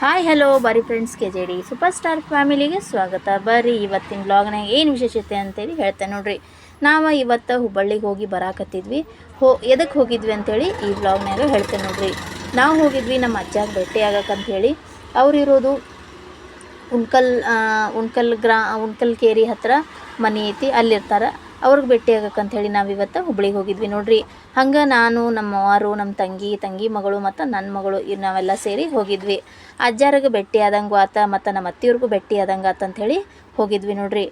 Hi hello ಬರೀ friends KJD super star ಫ್ಯಾಮಿಲಿಗೆ ಸ್ವಾಗತ. ಬರ್ರಿ ಇವತ್ತಿನ ಬ್ಲಾಗ್ನಾಗ ಏನು ವಿಶೇಷತೆ ಅಂತೇಳಿ ಹೇಳ್ತೇನೆ ನೋಡ್ರಿ. ನಾವು ಇವತ್ತು ಹುಬ್ಬಳ್ಳಿಗೆ ಹೋಗಿ ಬರಾಕತ್ತಿದ್ವಿ. ಎದಕ್ಕೆ ಹೋಗಿದ್ವಿ ಅಂತೇಳಿ ಈ ಬ್ಲಾಗ್ನಾಗ ಹೇಳ್ತೇನೆ ನೋಡ್ರಿ. ನಾವು ಹೋಗಿದ್ವಿ ನಮ್ಮ ಅಜ್ಜಾಗ ಭೇಟಿ ಆಗಕ್ಕಂಥೇಳಿ. ಅವರಿರೋದು ಉಣ್ಕಲ್ ಕೇರಿ ಹತ್ರ ಮನೆ ಐತಿ, ಅಲ್ಲಿರ್ತಾರೆ. ಅವ್ರಿಗೆ ಭೇಟಿ ಆಗಕ್ಕಂಥೇಳಿ ನಾವಿವತ್ತು ಹುಬ್ಳಿಗೆ ಹೋಗಿದ್ವಿ ನೋಡ್ರಿ. ಹಂಗೆ ನಾನು ನಮ್ಮ ಅವ್ವಾರು ನಮ್ಮ ತಂಗಿ ಮಗಳು ಮತ್ತು ನನ್ನ ಮಗಳು ನಾವೆಲ್ಲ ಸೇರಿ ಹೋಗಿದ್ವಿ. ಅಜ್ಜಾರಿಗೆ ಭೇಟಿ ಆದಂಗೂ ಆತ ಮತ್ತು ನಮ್ಮ ಅತ್ತಿಯವ್ರಿಗೂ ಭೇಟಿ ಆದಂಗೆ ಆತಂಥೇಳಿ ಹೋಗಿದ್ವಿ ನೋಡ್ರಿ.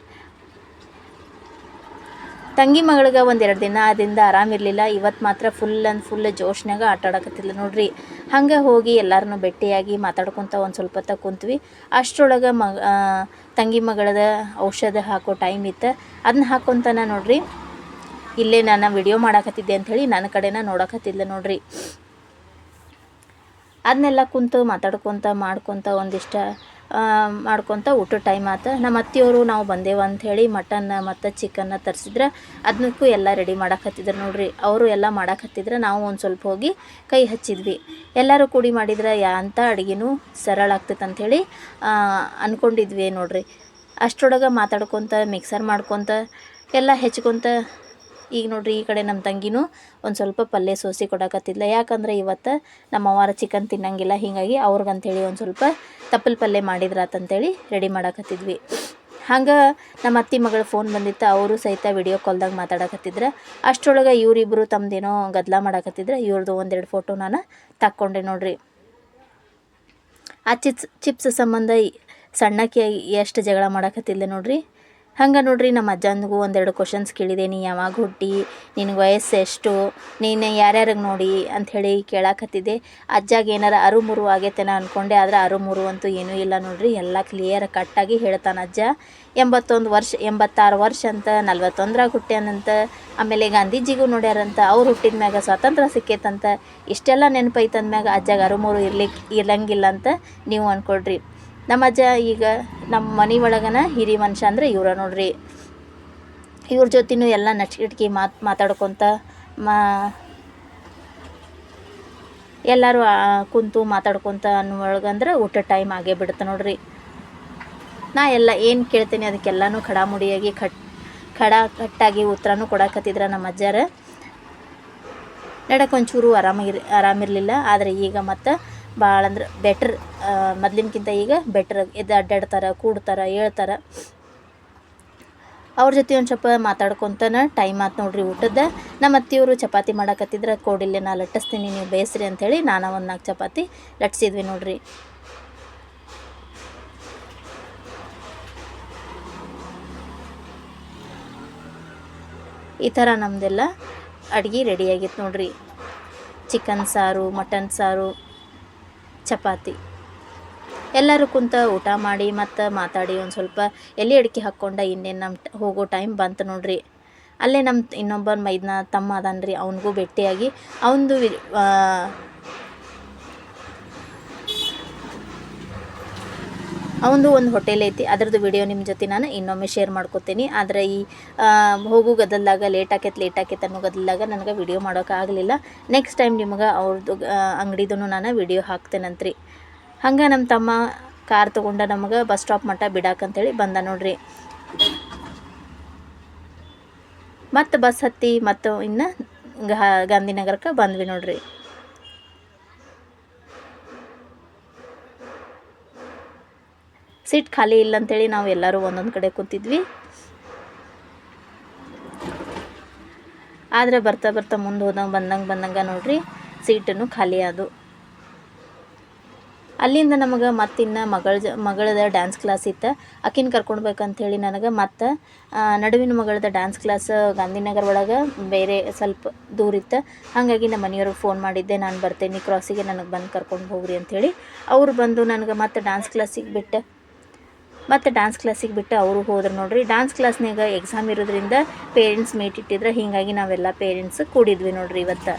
ತಂಗಿ ಮಗಳಿಗೆ ಒಂದೆರಡು ದಿನ ಆದಿಂದ ಆರಾಮಿರಲಿಲ್ಲ. ಇವತ್ತು ಮಾತ್ರ ಫುಲ್ ಜೋಶ್ನಾಗ ಆಟ ಆಡಕತ್ತಿಲ್ಲ ನೋಡ್ರಿ. ಹಂಗೆ ಹೋಗಿ ಎಲ್ಲರನ್ನೂ ಭೇಟಿಯಾಗಿ ಮಾತಾಡ್ಕೊತ ಒಂದು ಸ್ವಲ್ಪ ಹೊತ್ತು ಕುಂತ್ವಿ. ಅಷ್ಟರೊಳಗೆ ತಂಗಿ ಮಗಳದ ಔಷಧ ಹಾಕೋ ಟೈಮ್ ಇತ್ತು. ಅದನ್ನ ಹಾಕ್ಕೊಂತಾನೆ ನೋಡ್ರಿ ಇಲ್ಲೇ ನಾನು ವಿಡಿಯೋ ಮಾಡಾಕತ್ತಿದ್ದೆ ಅಂಥೇಳಿ ನನ್ನ ಕಡೆನ ನೋಡಕತ್ತಿದ್ಲ ನೋಡ್ರಿ. ಅದನ್ನೆಲ್ಲ ಕುಂತು ಮಾತಾಡ್ಕೊತ ಮಾಡ್ಕೊತ ಊಟದ ಟೈಮ್ ಆಯ್ತು. ನಮ್ಮ ಅತ್ತಿಯವರು ನಾವು ಬಂದೇವು ಅಂಥೇಳಿ ಮಟನ್ ಮತ್ತು ಚಿಕನ್ನ ತರಿಸಿದ್ರೆ ಅದನ್ನಕ್ಕೂ ಎಲ್ಲ ರೆಡಿ ಮಾಡಾಕತ್ತಿದ್ರು ನೋಡ್ರಿ. ಅವರು ಎಲ್ಲ ಮಾಡಾಕತ್ತಿದ್ರೆ ನಾವು ಒಂದು ಸ್ವಲ್ಪ ಹೋಗಿ ಕೈ ಹಚ್ಚಿದ್ವಿ. ಎಲ್ಲರೂ ಕೂಡಿ ಮಾಡಿದ್ರೆ ಅಂಥ ಅಡುಗೆನೂ ಸರಳ ಆಗ್ತೈತೆ ಅಂಥೇಳಿ ಅಂದ್ಕೊಂಡಿದ್ವಿ ನೋಡ್ರಿ. ಅಷ್ಟರೊಳಗೆ ಮಾತಾಡ್ಕೊತ ಮಿಕ್ಸರ್ ಮಾಡ್ಕೊತ ಎಲ್ಲ ಹೆಚ್ಕೊತ ಈಗ ನೋಡ್ರಿ ಈ ಕಡೆ ನಮ್ಮ ತಂಗಿನೂ ಒಂದು ಸ್ವಲ್ಪ ಪಲ್ಯ ಸೋಸಿ ಕೊಡಕತ್ತಿದ್ಲ. ಯಾಕಂದ್ರೆ ಇವತ್ತು ನಮ್ಮ ಅವ್ವಾರ ಚಿಕನ್ ತಿನ್ನಂಗಿಲ್ಲ, ಹೀಗಾಗಿ ಅವ್ರಿಗಂಥೇಳಿ ಒಂದು ಸ್ವಲ್ಪ ತಪ್ಪಲು ಪಲ್ಯ ಮಾಡಿದ್ರಾತಂತೇಳಿ ರೆಡಿ ಮಾಡಾಕತ್ತಿದ್ವಿ. ಹಂಗೆ ನಮ್ಮ ಅತ್ತಿ ಮಗಳ ಫೋನ್ ಬಂದಿತ್ತು. ಅವರು ಸಹಿತ ವಿಡಿಯೋ ಕಾಲ್ದಾಗ ಮಾತಾಡಕತ್ತಿದ್ರೆ. ಅಷ್ಟರೊಳಗೆ ಇವರಿಬ್ಬರು ತಮ್ಮದೇನೋ ಗದ್ದಲ ಮಾಡಾಕತ್ತಿದ್ರೆ ಇವ್ರದ್ದು ಒಂದೆರಡು ಫೋಟೋ ನಾನು ತಕ್ಕೊಂಡೆ ನೋಡ್ರಿ. ಆ ಚಿಪ್ಸ್ ಸಂಬಂಧ ಸಣ್ಣಕ್ಕೆ ಎಷ್ಟು ಜಗಳ ಮಾಡಾಕತ್ತಿಲ್ಲ ನೋಡ್ರಿ. ಹಂಗೆ ನೋಡ್ರಿ ನಮ್ಮ ಅಜ್ಜನಿಗೂ ಒಂದೆರಡು ಕ್ವಶನ್ಸ್ ಕೇಳಿದೆ. ನೀ ಯಾವಾಗ ಹುಟ್ಟಿ, ನಿನಗೆ ವಯಸ್ಸು ಎಷ್ಟು, ನೀನು ಯಾರ್ಯಾರಿಗೆ ನೋಡಿ ಅಂಥೇಳಿ ಕೇಳಾಕತ್ತಿದ್ದೆ. ಅಜ್ಜಾಗ ಏನಾರ ಅರುಮುರು ಆಗೈತೇನ ಅಂದ್ಕೊಂಡೆ, ಆದರೆ ಅರುಮುರು ಅಂತೂ ಏನೂ ಇಲ್ಲ ನೋಡ್ರಿ. ಎಲ್ಲ ಕ್ಲಿಯರ್ ಕಟ್ಟಾಗಿ ಹೇಳ್ತಾನೆ ಅಜ್ಜ. 86 ವರ್ಷ ಅಂತ, 41ರಾಗ ಹುಟ್ಟ್ಯಾನಂತ. ಆಮೇಲೆ ಗಾಂಧೀಜಿಗೂ ನೋಡ್ಯಾರಂತ, ಅವ್ರು ಹುಟ್ಟಿದ ಮ್ಯಾಗ ಸ್ವಾತಂತ್ರ್ಯ ಸಿಕ್ಕೈತಂತ. ಇಷ್ಟೆಲ್ಲ ನೆನಪೈತಂದ್ಮ್ಯಾಗ ಅಜ್ಜಾಗ ಅರುಮುರು ಇರಂಗಿಲ್ಲ ಅಂತ ನೀವು ಅಂದ್ಕೊಳ್ರಿ. ನಮ್ಮ ಅಜ್ಜ ಈಗ ನಮ್ಮ ಮನೆ ಒಳಗನ ಹಿರಿ ಮನುಷ್ಯ ಅಂದರೆ ಇವ್ರ ನೋಡ್ರಿ. ಇವ್ರ ಜೊತೆನೂ ಎಲ್ಲ ನಚ್ಕಿಟ್ಕಿ ಮಾತಾಡ್ಕೊತ ಎಲ್ಲರೂ ಕುಂತು ಮಾತಾಡ್ಕೊತ ಅನ್ನೋಳಗಂದ್ರೆ ಊಟ ಟೈಮ್ ಆಗೇ ಬಿಡುತ್ತೆ ನೋಡ್ರಿ. ನಾ ಎಲ್ಲ ಏನು ಕೇಳ್ತೀನಿ ಅದಕ್ಕೆಲ್ಲನೂ ಖಡಾಮುಡಿಯಾಗಿ ಕಟ್ಟಾಗಿ ಉತ್ತರನೂ ಕೊಡಾಕತ್ತಿದ್ರ ನಮ್ಮ ಅಜ್ಜಾರ. ನಡಕ್ಕೆ ಒಂಚೂರು ಆರಾಮಿರಲಿಲ್ಲ. ಆದರೆ ಈಗ ಮತ್ತು ಭಾಳ ಅಂದ್ರೆ ಬೆಟ್ರ್, ಮೊದಲಿನಕ್ಕಿಂತ ಈಗ ಬೆಟ್ರ್. ಎದ್ದು ಅಡ್ಡಾಡ್ತಾರೆ, ಕೂಡ್ತಾರೆ, ಹೇಳ್ತಾರೆ. ಅವ್ರ ಜೊತೆ ಒಂದು ಸ್ವಲ್ಪ ಮಾತಾಡ್ಕೊತಾನೆ ಟೈಮ್ ಆಯ್ತು ನೋಡ್ರಿ ಊಟದ. ನಮ್ಮ ಅತ್ತಿಯವರು ಚಪಾತಿ ಮಾಡಾಕತ್ತಿದ್ರೆ, ಕೋಡಿಲ್ಲೆ ನಾ ಲಟ್ಟಿಸ್ತೀನಿ ನೀವು ಬೇಯಿಸ್ರಿ ಅಂಥೇಳಿ ನಾನು ಒಂದು 4 ಚಪಾತಿ ಲಟ್ಸಿದ್ವಿ ನೋಡ್ರಿ. ಈ ಥರ ನಮ್ಮದೆಲ್ಲ ಅಡುಗೆ ರೆಡಿಯಾಗಿತ್ತು ನೋಡ್ರಿ. ಚಿಕನ್ ಸಾರು, ಮಟನ್ ಸಾರು, ಚಪಾತಿ ಎಲ್ಲರೂ ಕುಂತ ಊಟ ಮಾಡಿ ಮತ್ತು ಮಾತಾಡಿ ಒಂದು ಸ್ವಲ್ಪ ಎಲೆ ಅಡಿಕೆ ಹಾಕ್ಕೊಂಡು ಇನ್ನೇನು ನಮ್ಮ ಹೋಗೋ ಟೈಮ್ ಬಂತು ನೋಡ್ರಿ. ಅಲ್ಲೇ ನಮ್ಮ ಇನ್ನೊಬ್ಬ ಮೈದ್ನ ತಮ್ಮ ಅದಾನ್ರಿ, ಅವನಿಗೂ ಭೇಟಿಯಾಗಿ ಅವನದು ಒಂದು ಹೋಟೆಲ್ ಐತಿ. ಅದರದ್ದು ವಿಡಿಯೋ ನಿಮ್ಮ ಜೊತೆ ನಾನು ಇನ್ನೊಮ್ಮೆ ಶೇರ್ ಮಾಡ್ಕೊತೀನಿ. ಆದರೆ ಈ ಹೋಗೋ ಗದ್ದಲ್ದಾಗ ಲೇಟ್ ಆಕೈತೆ ಅನ್ನೋ ಗದ್ದಲ್ದಾಗ ನನಗೆ ವಿಡಿಯೋ ಮಾಡೋಕ್ಕಾಗಲಿಲ್ಲ. ನೆಕ್ಸ್ಟ್ ಟೈಮ್ ನಿಮ್ಗೆ ಅವ್ರದ್ದು ಅಂಗಡಿದೂ ನಾನು ವಿಡಿಯೋ ಹಾಕ್ತೇನಂತ್ರಿ. ಹಂಗೆ ನಮ್ಮ ತಮ್ಮ ಕಾರ್ ತೊಗೊಂಡು ನಮಗೆ ಬಸ್ ಸ್ಟಾಪ್ ಮಟ್ಟ ಬಿಡಾಕಂತೇಳಿ ಬಂದ ನೋಡ್ರಿ. ಮತ್ತು ಬಸ್ ಹತ್ತಿ ಮತ್ತು ಇನ್ನು ಗಾಂಧಿನಗರಕ್ಕೆ ಬಂದ್ವಿ ನೋಡ್ರಿ. ಸೀಟ್ ಖಾಲಿ ಇಲ್ಲ ಅಂಥೇಳಿ ನಾವು ಎಲ್ಲರೂ ಒಂದೊಂದು ಕಡೆ ಕೂತಿದ್ವಿ. ಆದರೆ ಬರ್ತಾ ಮುಂದೆ ಬಂದಂಗೆ ನೋಡ್ರಿ ಸೀಟನ್ನು ಖಾಲಿ ಆದವು. ಅಲ್ಲಿಂದ ನಮಗೆ ಮತ್ತಿನ್ನು ಮಗಳದ ಡ್ಯಾನ್ಸ್ ಕ್ಲಾಸ್ ಇತ್ತು. ಆಕಿನ ಕರ್ಕೊಳ್ಬೇಕಂಥೇಳಿ ನನಗೆ ಮತ್ತು ನಡುವಿನ ಮಗಳದ ಡ್ಯಾನ್ಸ್ ಕ್ಲಾಸ್ ಗಾಂಧಿನಗರ ಒಳಗೆ ಬೇರೆ ಸ್ವಲ್ಪ ದೂರ ಇತ್ತು. ಹಾಗಾಗಿ ನಮ್ಮ ಮನೆಯವ್ರಿಗೆ ಫೋನ್ ಮಾಡಿದ್ದೆ, ನಾನು ಬರ್ತೇನೆ ಕ್ರಾಸಿಗೆ, ನನಗೆ ಬಂದು ಕರ್ಕೊಂಡು ಹೋಗ್ರಿ ಅಂಥೇಳಿ. ಅವರು ಬಂದು ನನಗೆ ಮತ್ತು ಡ್ಯಾನ್ಸ್ ಕ್ಲಾಸಿಗೆ ಬಿಟ್ಟು ಅವರು ಹೋದ್ರು ನೋಡ್ರಿ. ಡ್ಯಾನ್ಸ್ ಕ್ಲಾಸ್ನಾಗ ಎಕ್ಸಾಮ್ ಇರೋದ್ರಿಂದ ಪೇರೆಂಟ್ಸ್ ಮೀಟ್ ಇಟ್ಟಿದ್ರೆ, ಹೀಗಾಗಿ ನಾವೆಲ್ಲ ಪೇರೆಂಟ್ಸ್ ಕೂಡಿದ್ವಿ ನೋಡ್ರಿ ಇವತ್ತು.